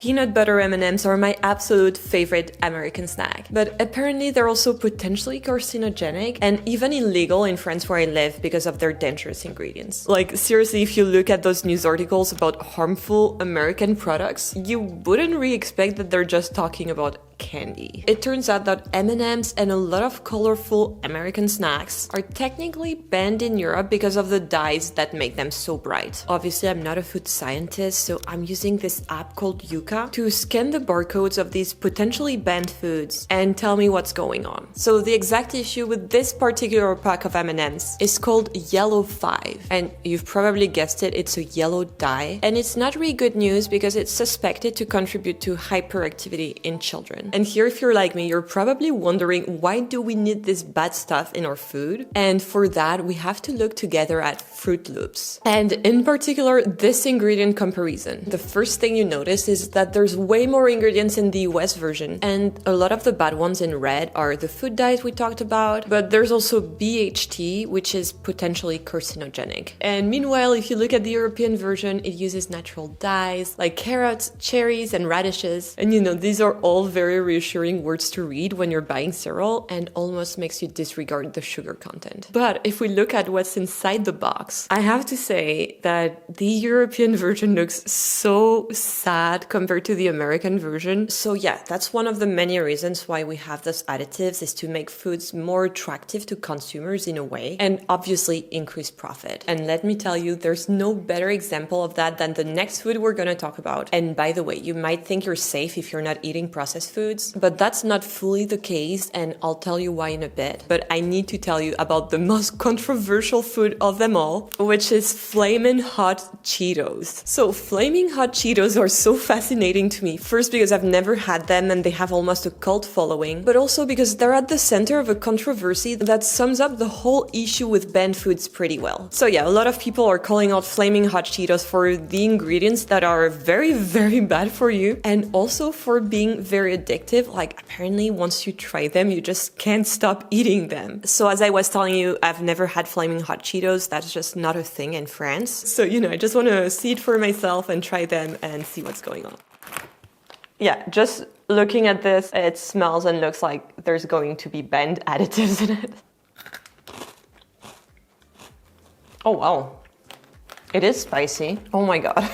Peanut butter M&Ms are my absolute favorite American snack, but apparently they're also potentially carcinogenic and even illegal in France where I live because of their dangerous ingredients. Like seriously, if you look at those news articles about harmful American products, you wouldn't really expect that they're just talking about candy. It turns out that M&Ms and a lot of colorful American snacks are technically banned in Europe because of the dyes that make them so bright. Obviously, I'm not a food scientist, so I'm using this app called Yuka to scan the barcodes of these potentially banned foods and tell me what's going on. So the exact issue with this particular pack of M&Ms is called Yellow 5, and you've probably guessed it, it's a yellow dye, and it's not really good news because it's suspected to contribute to hyperactivity in children. And here, if you're like me, you're probably wondering, why do we need this bad stuff in our food? And for that, we have to look together at Fruit Loops. And in particular, this ingredient comparison. The first thing you notice is that there's way more ingredients in the US version, and a lot of the bad ones in red are the food dyes we talked about, but there's also BHT, which is potentially carcinogenic. And meanwhile, if you look at the European version, it uses natural dyes like carrots, cherries, and radishes. And you know, these are all very reassuring words to read when you're buying cereal and almost makes you disregard the sugar content. But if we look at what's inside the box, I have to say that the European version looks so sad compared to the American version. So yeah, that's one of the many reasons why we have those additives, is to make foods more attractive to consumers in a way, and obviously increase profit. And let me tell you, there's no better example of that than the next food we're gonna talk about. And by the way, you might think you're safe if you're not eating processed foods, but that's not fully the case, and I'll tell you why in a bit. But I need to tell you about the most controversial food of them all, which is Flamin' Hot Cheetos. So Flaming Hot Cheetos are so fascinating to me. First, because I've never had them and they have almost a cult following, but also because they're at the center of a controversy that sums up the whole issue with banned foods pretty well. So yeah, a lot of people are calling out Flaming Hot Cheetos for the ingredients that are very, very bad for you, and also for being very addictive. Like apparently once you try them, you just can't stop eating them. So as I was telling you, I've never had Flaming Hot Cheetos. That's just not a thing in France. So, you know, I just want to see it for myself and try them and see what's going on. Yeah, just looking at this, it smells and looks like there's going to be banned additives in it. Oh wow, it is spicy. Oh my god.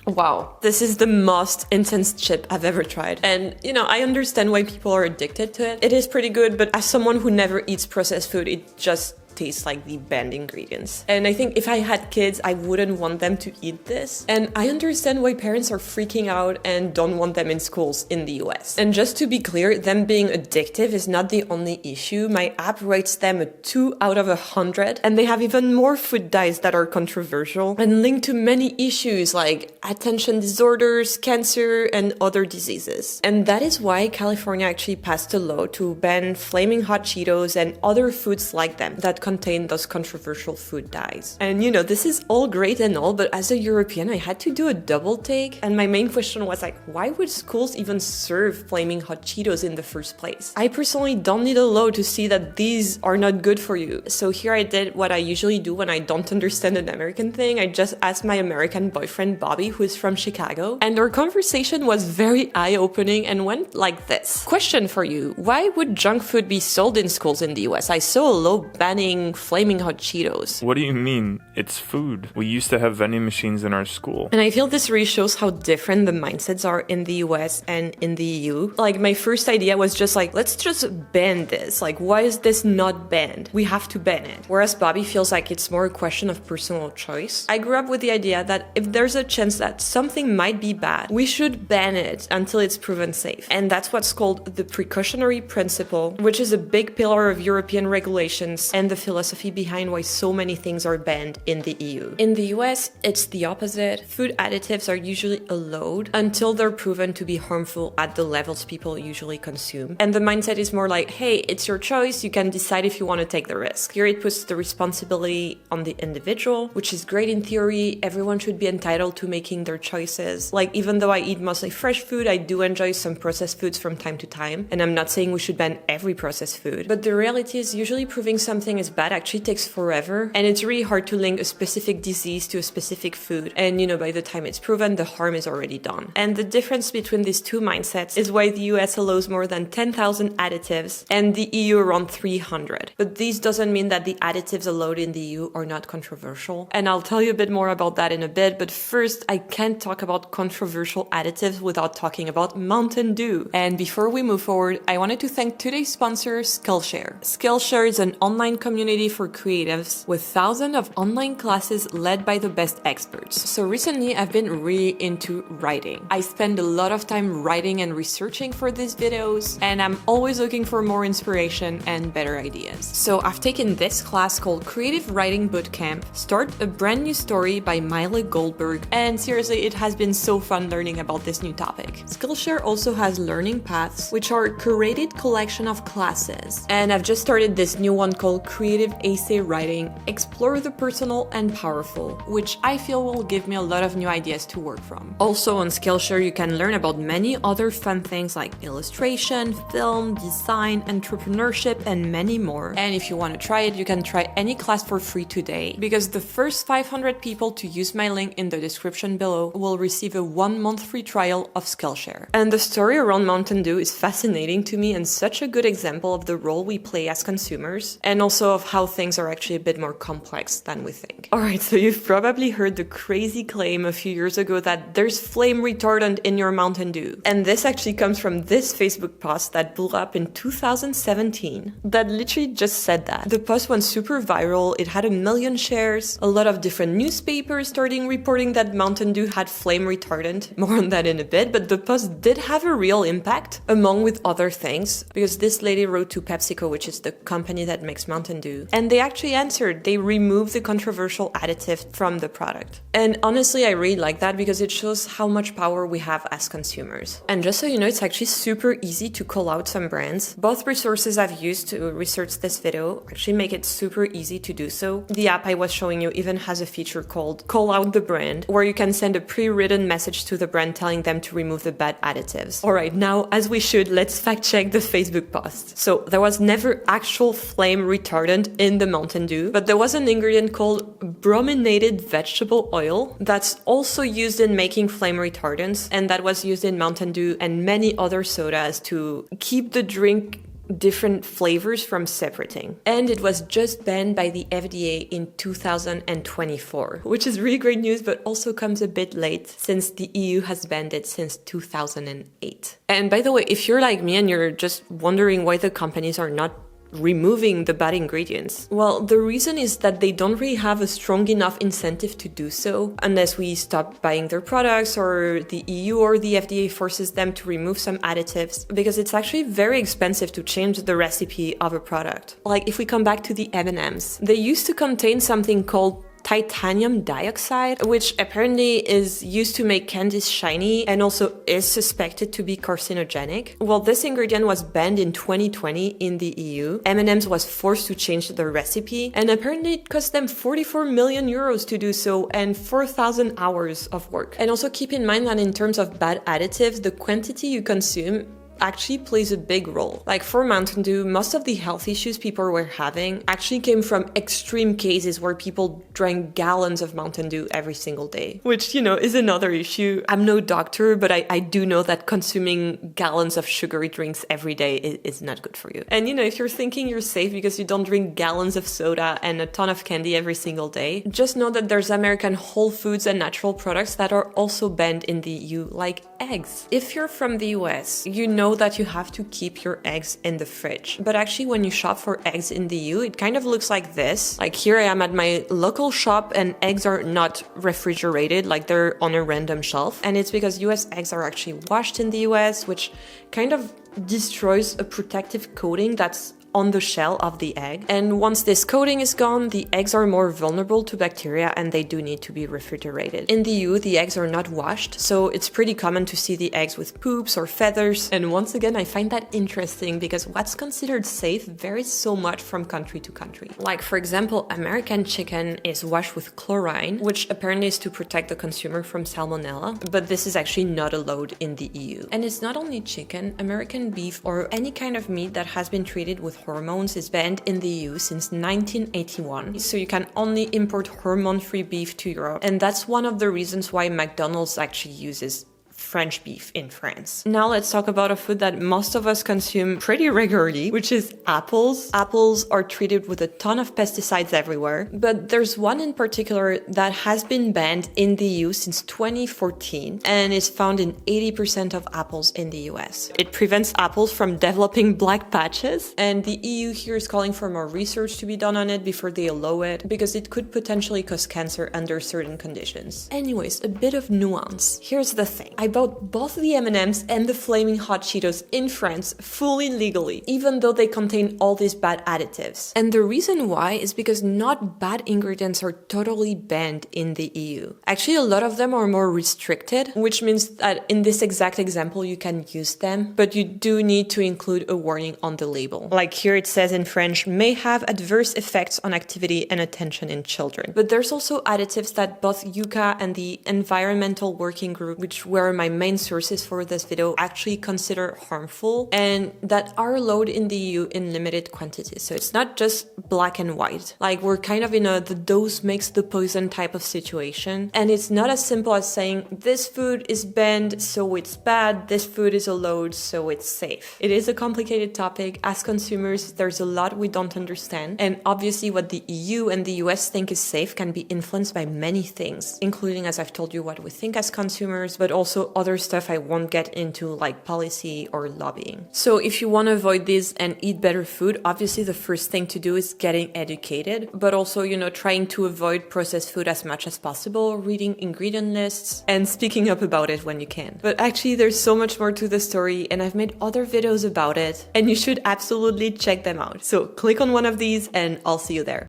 Wow, this is the most intense chip I've ever tried. And, you know, I understand why people are addicted to it. It is pretty good, but as someone who never eats processed food, it just tastes like the banned ingredients. And I think if I had kids, I wouldn't want them to eat this. And I understand why parents are freaking out and don't want them in schools in the US. And just to be clear, them being addictive is not the only issue. My app rates them a 2 out of 100, and they have even more food dyes that are controversial and linked to many issues like attention disorders, cancer, and other diseases. And that is why California actually passed a law to ban Flaming Hot Cheetos and other foods like them that contain those controversial food dyes. And you know, this is all great and all, but as a European, I had to do a double take. And my main question was like, why would schools even serve Flaming Hot Cheetos in the first place? I personally don't need a law to see that these are not good for you. So here I did what I usually do when I don't understand an American thing. I just asked my American boyfriend, Bobby, who is from Chicago. And our conversation was very eye-opening and went like this. Question for you. Why would junk food be sold in schools in the US? I saw a law banning Flaming Hot Cheetos. What do you mean? It's food. We used to have vending machines in our school. And I feel this really shows how different the mindsets are in the US and in the EU. Like, my first idea was just like, let's just ban this. Like, why is this not banned? We have to ban it. Whereas Bobby feels like it's more a question of personal choice. I grew up with the idea that if there's a chance that something might be bad, we should ban it until it's proven safe. And that's what's called the precautionary principle, which is a big pillar of European regulations and the philosophy behind why so many things are banned in the EU. In the US, it's the opposite. Food additives are usually allowed until they're proven to be harmful at the levels people usually consume. And the mindset is more like, hey, it's your choice, you can decide if you want to take the risk. Here it puts the responsibility on the individual, which is great in theory. Everyone should be entitled to making their choices. Like, even though I eat mostly fresh food, I do enjoy some processed foods from time to time. And I'm not saying we should ban every processed food, but the reality is usually proving something is bad actually takes forever, and it's really hard to link a specific disease to a specific food, and by the time it's proven, the harm is already done. And the difference between these two mindsets is why the US allows more than 10,000 additives and the EU around 300. But this doesn't mean that the additives allowed in the EU are not controversial, and I'll tell you a bit more about that in a bit, but first I can't talk about controversial additives without talking about Mountain Dew. And before we move forward, I wanted to thank today's sponsor, Skillshare. Skillshare is an online community for creatives with thousands of online classes led by the best experts. So recently I've been really into writing. I spend a lot of time writing and researching for these videos, and I'm always looking for more inspiration and better ideas. So I've taken this class called Creative Writing Bootcamp, Start a Brand New Story by Miley Goldberg, and seriously, it has been so fun learning about this new topic. Skillshare also has learning paths, which are a curated collection of classes. And I've just started this new one called Creative Essay Writing, Explore the Personal and Powerful, which I feel will give me a lot of new ideas to work from. Also on Skillshare, you can learn about many other fun things like illustration, film, design, entrepreneurship, and many more. And if you want to try it, you can try any class for free today, because the first 500 people to use my link in the description below will receive a 1-month free trial of Skillshare. And the story around Mountain Dew is fascinating to me and such a good example of the role we play as consumers, and also of how things are actually a bit more complex than we think. Alright, so you've probably heard the crazy claim a few years ago that there's flame retardant in your Mountain Dew. And this actually comes from this Facebook post that blew up in 2017 that literally just said that. The post went super viral, it had 1 million shares, a lot of different newspapers starting reporting that Mountain Dew had flame retardant. More on that in a bit, but the post did have a real impact, among with other things, because this lady wrote to PepsiCo, which is the company that makes Mountain Dew, and they actually answered. They removed the controversial additive from the product. And honestly, I really like that because it shows how much power we have as consumers. And just so you know, it's actually super easy to call out some brands. Both resources I've used to research this video actually make it super easy to do so. The app I was showing you even has a feature called Call Out the Brand, where you can send a pre-written message to the brand telling them to remove the bad additives. Alright, now as we should, let's fact check the Facebook post. So there was never actual flame retardant in the Mountain Dew, but there was an ingredient called brominated vegetable oil that's also used in making flame retardants, and that was used in Mountain Dew and many other sodas to keep the drink different flavors from separating. And it was just banned by the FDA in 2024, which is really great news, but also comes a bit late since the EU has banned it since 2008. And by the way, if you're like me and you're just wondering why the companies are not removing the bad ingredients, well, the reason is that they don't really have a strong enough incentive to do so unless we stop buying their products or the EU or the FDA forces them to remove some additives, because it's actually very expensive to change the recipe of a product. Like if we come back to the M&Ms, they used to contain something called titanium dioxide, which apparently is used to make candies shiny and also is suspected to be carcinogenic. Well, this ingredient was banned in 2020 in the EU. M&M's was forced to change the recipe, and apparently it cost them 44 million euros to do so and 4,000 hours of work. And also keep in mind that in terms of bad additives, the quantity you consume actually plays a big role. Like for Mountain Dew, most of the health issues people were having actually came from extreme cases where people drank gallons of Mountain Dew every single day, which, is another issue. I'm no doctor, but I do know that consuming gallons of sugary drinks every day is not good for you. And if you're thinking you're safe because you don't drink gallons of soda and a ton of candy every single day, just know that there's American whole foods and natural products that are also banned in the EU, like eggs. If you're from the US, you know that you have to keep your eggs in the fridge. But actually, when you shop for eggs in the EU, it kind of looks like this. Like here I am at my local shop and eggs are not refrigerated, like they're on a random shelf. And it's because US eggs are actually washed in the US, which kind of destroys a protective coating that's on the shell of the egg. And once this coating is gone, the eggs are more vulnerable to bacteria and they do need to be refrigerated. In the EU, the eggs are not washed, so it's pretty common to see the eggs with poops or feathers. And once again, I find that interesting because what's considered safe varies so much from country to country. Like for example, American chicken is washed with chlorine, which apparently is to protect the consumer from salmonella, but this is actually not allowed in the EU. And it's not only chicken, American beef or any kind of meat that has been treated with hormones is banned in the EU since 1981, so you can only import hormone-free beef to Europe, and that's one of the reasons why McDonald's actually uses French beef in France. Now let's talk about a food that most of us consume pretty regularly, which is apples. Apples are treated with a ton of pesticides everywhere, but there's one in particular that has been banned in the EU since 2014 and is found in 80% of apples in the US. It prevents apples from developing black patches, and the EU here is calling for more research to be done on it before they allow it, because it could potentially cause cancer under certain conditions. Anyways, a bit of nuance. Here's the thing. I bought both the M&Ms and the Flaming Hot Cheetos in France fully legally, even though they contain all these bad additives. And the reason why is because not bad ingredients are totally banned in the EU. Actually, a lot of them are more restricted, which means that in this exact example, you can use them, but you do need to include a warning on the label. Like here it says in French, may have adverse effects on activity and attention in children. But there's also additives that both Yuka and the Environmental Working Group, which were my main sources for this video, actually consider harmful and that are allowed in the EU in limited quantities. So it's not just black and white. Like we're kind of in a the dose makes the poison type of situation. And it's not as simple as saying this food is banned so it's bad, this food is allowed so it's safe. It is a complicated topic. As consumers, there's a lot we don't understand. And obviously what the EU and the US think is safe can be influenced by many things, including, as I've told you, what we think as consumers, but also other stuff I won't get into, like policy or lobbying. So if you want to avoid this and eat better food, obviously the first thing to do is getting educated, but also, trying to avoid processed food as much as possible, reading ingredient lists, and speaking up about it when you can. But actually, there's so much more to the story, and I've made other videos about it, and you should absolutely check them out. So click on one of these, and I'll see you there.